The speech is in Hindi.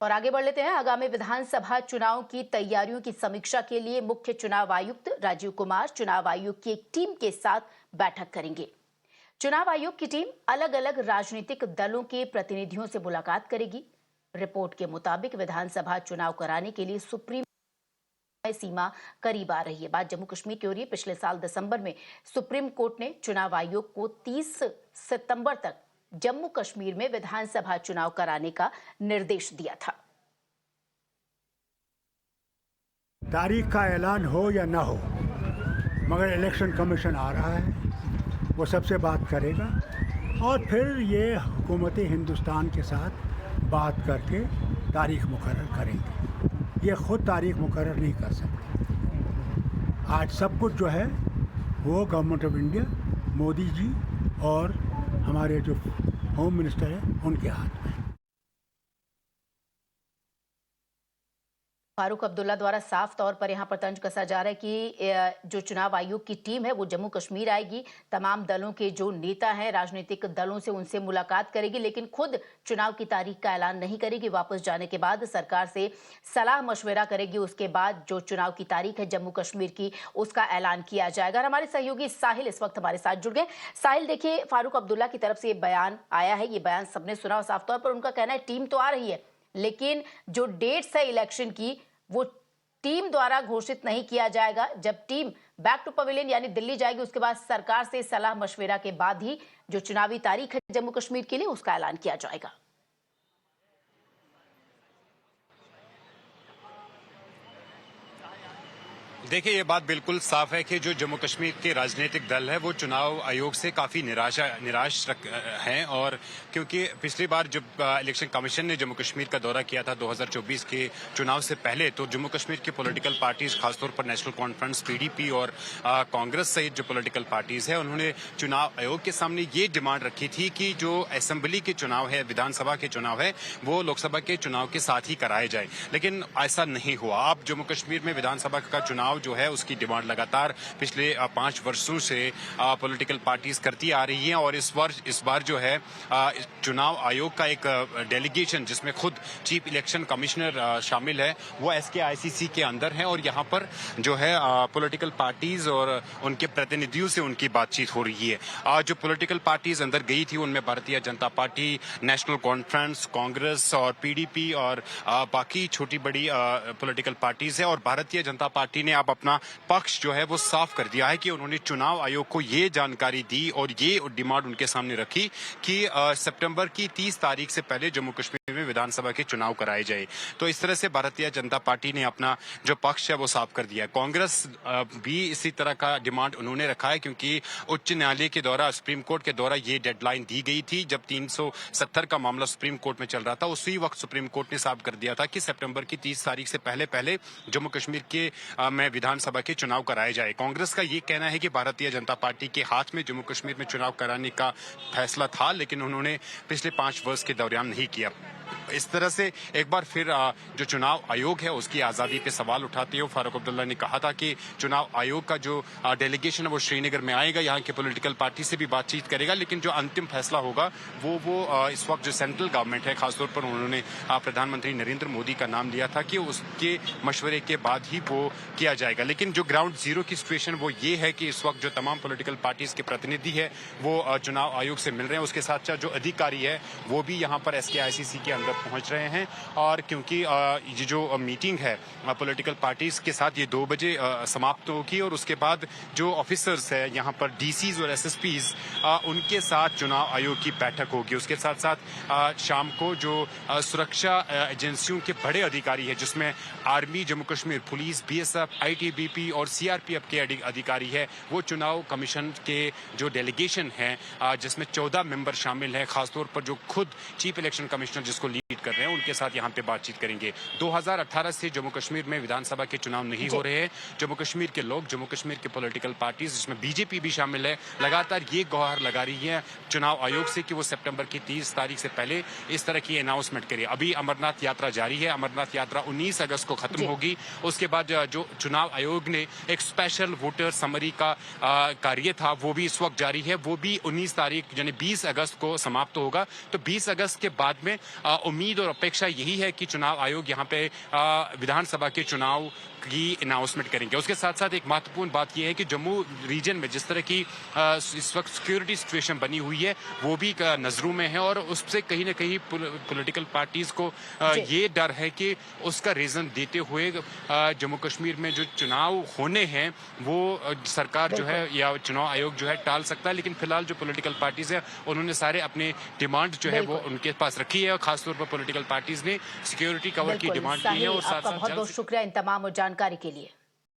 और आगे बढ़ लेते हैं। आगामी विधानसभा चुनाव की तैयारियों की समीक्षा के लिए मुख्य चुनाव आयुक्त राजीव कुमार चुनाव आयोग की एक टीम के साथ बैठक करेंगे। चुनाव आयोग की टीम अलग अलग राजनीतिक दलों के प्रतिनिधियों से मुलाकात करेगी। रिपोर्ट के मुताबिक विधानसभा चुनाव कराने के लिए सुप्रीम सीमा करीब आ रही है। बात जम्मू कश्मीर की हो रही है। पिछले साल दिसंबर में सुप्रीम कोर्ट ने चुनाव आयोग को 30 सितंबर तक जम्मू कश्मीर में विधानसभा चुनाव कराने का निर्देश दिया था। तारीख का ऐलान हो या ना हो, मगर इलेक्शन कमीशन आ रहा है, वो सबसे बात करेगा और फिर ये हुकूमत हिंदुस्तान के साथ बात करके तारीख मुकर्रर करेंगे। ये खुद तारीख मुकर्रर नहीं कर सकते। आज सब कुछ जो है वो government of India, Modi ji और हमारे जो होम मिनिस्टर है उनके हाथ में। फारूक अब्दुल्ला द्वारा साफ तौर पर यहां पर तंज कसा जा रहा है कि जो चुनाव आयोग की टीम है वो जम्मू कश्मीर आएगी, तमाम दलों के जो नेता हैं राजनीतिक दलों से उनसे मुलाकात करेगी, लेकिन खुद चुनाव की तारीख का ऐलान नहीं करेगी। वापस जाने के बाद सरकार से सलाह मशवरा करेगी, उसके बाद जो चुनाव की तारीख है जम्मू कश्मीर की उसका ऐलान किया जाएगा। और हमारे सहयोगी साहिल इस वक्त हमारे साथ जुड़ गए। साहिल, देखिए, फारूक अब्दुल्ला की तरफ से ये बयान आया है, ये बयान सबने सुना और साफ तौर पर उनका कहना है टीम तो आ रही है, लेकिन जो डेट्स है इलेक्शन की वो टीम द्वारा घोषित नहीं किया जाएगा। जब टीम बैक टू पवेलियन यानी दिल्ली जाएगी, उसके बाद सरकार से सलाह मशविरा के बाद ही जो चुनावी तारीख है जम्मू कश्मीर के लिए उसका ऐलान किया जाएगा। देखिए, ये बात बिल्कुल साफ है कि जो जम्मू कश्मीर के राजनीतिक दल है वो चुनाव आयोग से काफ़ी निराश हैं। और क्योंकि पिछली बार जब इलेक्शन कमीशन ने जम्मू कश्मीर का दौरा किया था 2024 के चुनाव से पहले, तो जम्मू कश्मीर की पॉलिटिकल पार्टीज, खासतौर पर नेशनल कॉन्फ्रेंस, पीडीपी और कांग्रेस सहित जो पॉलिटिकल पार्टीज है, उन्होंने चुनाव आयोग के सामने ये डिमांड रखी थी कि जो असेंबली के चुनाव है, विधानसभा के चुनाव है, वो लोकसभा के चुनाव के साथ ही कराए जाए। लेकिन ऐसा नहीं हुआ। अब जम्मू कश्मीर में विधानसभा का चुनाव जो है उसकी डिमांड लगातार पिछले 5 वर्षों से पॉलिटिकल पार्टीज करती आ रही हैं। और इस बार जो है चुनाव आयोग का एक डेलीगेशन, जिसमें खुद चीफ इलेक्शन कमिश्नर शामिल है, वो SKICC के अंदर है। और यहाँ पर जो है पॉलिटिकल पार्टीज और उनके प्रतिनिधियों से उनकी बातचीत हो रही है। जो पॉलिटिकल पार्टीज अंदर गई थी उनमें Bharatiya Janata party, national conference, Congress और पीडीपी और बाकी छोटी बड़ी पॉलिटिकल पार्टीज है। और भारतीय जनता पार्टी ने अब अपना पक्ष जो है वो साफ कर दिया है कि उन्होंने चुनाव आयोग को ये जानकारी दी और ये डिमांड उनके सामने रखी कि सितंबर की 30 तारीख से पहले जम्मू कश्मीर में विधानसभा के चुनाव कराए जाए। तो इस तरह से भारतीय जनता पार्टी ने अपना जो पक्ष है वो साफ कर दिया है। कांग्रेस भी इसी तरह का डिमांड उन्होंने रखा है, क्योंकि उच्च न्यायालय के द्वारा, सुप्रीम कोर्ट के द्वारा ये डेडलाइन दी गई थी। जब 370 का मामला सुप्रीम कोर्ट में चल रहा था, उसी वक्त सुप्रीम कोर्ट ने साफ कर दिया था कि सितंबर की 30 तारीख से पहले जम्मू कश्मीर के में विधानसभा के चुनाव कराए जाए। कांग्रेस का ये कहना है कि भारतीय जनता पार्टी के हाथ में जम्मू कश्मीर में चुनाव कराने का फैसला था, लेकिन उन्होंने पिछले 5 वर्ष के दौरान नहीं किया। इस तरह से एक बार फिर जो चुनाव आयोग है उसकी आज़ादी पे सवाल उठाते हुए फारूक अब्दुल्ला ने कहा था कि चुनाव आयोग का जो डेलीगेशन है वो श्रीनगर में आएगा, यहाँ के पॉलिटिकल पार्टी से भी बातचीत करेगा, लेकिन जो अंतिम फैसला होगा वो इस वक्त जो सेंट्रल गवर्नमेंट है, खासतौर पर उन्होंने प्रधानमंत्री नरेंद्र मोदी का नाम लिया था कि उसके मशवरे के बाद ही वो किया जाएगा। लेकिन जो ग्राउंड जीरो की सिचुएशन वो ये है कि इस वक्त जो तमाम पॉलिटिकल पार्टीज के प्रतिनिधि है वो चुनाव आयोग से मिल रहे हैं। उसके साथ साथ जो अधिकारी है वो भी यहाँ पर SKICC के अंदर पहुंच रहे हैं। और क्योंकि ये जो मीटिंग है पॉलिटिकल पार्टीज के साथ ये 2 बजे समाप्त होगी, और उसके बाद जो ऑफिसर्स है यहाँ पर DCs और SSPs उनके साथ चुनाव आयोग की बैठक होगी। उसके साथ साथ शाम को जो सुरक्षा एजेंसियों के बड़े अधिकारी है, जिसमें army, Jammu Kashmir police, BSF, ITBP और CRPF के अधिकारी है, वो चुनाव कमीशन के जो डेलीगेशन है जिसमें 14 मेंबर शामिल हैं, खासतौर पर जो खुद चीफ इलेक्शन कमिश्नर जिसको लीड कर रहे हैं, उनके साथ यहाँ पे बातचीत करेंगे। 2018 से जम्मू कश्मीर में विधानसभा के चुनाव नहीं हो रहे हैं। जम्मू कश्मीर के लोग, जम्मू कश्मीर के पॉलिटिकल पार्टीज, जिसमें BJP भी शामिल है, लगातार ये गुहार लगा रही है चुनाव आयोग से कि वो सितंबर की 30 तारीख से पहले इस तरह की अनाउंसमेंट करे। अभी अमरनाथ यात्रा जारी है। अमरनाथ यात्रा 19 अगस्त को खत्म होगी। उसके बाद जो चुनाव आयोग ने एक स्पेशल वोटर समरी का कार्य था वो भी इस वक्त जारी है। वो भी 19 तारीख यानी 20 अगस्त को समाप्त होगा। तो 20 अगस्त के बाद में उम्मीद और अपेक्षा यही है कि चुनाव आयोग यहाँ पे विधानसभा के चुनाव की अनाउंसमेंट करेंगे। उसके साथ साथ एक महत्वपूर्ण बात यह है कि जम्मू रीजन में जिस तरह की इस वक्त सिक्योरिटी सिचुएशन बनी हुई है वो भी नजरों में है और उससे कहीं ना कहीं पॉलिटिकल पार्टीज को ये डर है कि उसका रीजन देते हुए जम्मू कश्मीर में जो चुनाव होने हैं वो सरकार जो है या चुनाव आयोग जो है टाल सकता है। लेकिन फिलहाल जो पॉलिटिकल पार्टीज है उन्होंने सारे अपने डिमांड जो है वो उनके पास रखी है और खासतौर पर पॉलिटिकल पार्टीज ने सिक्योरिटी कवर की डिमांड की है। और साथ साथ बहुत बहुत शुक्रिया इन तमाम जानकारी के लिए।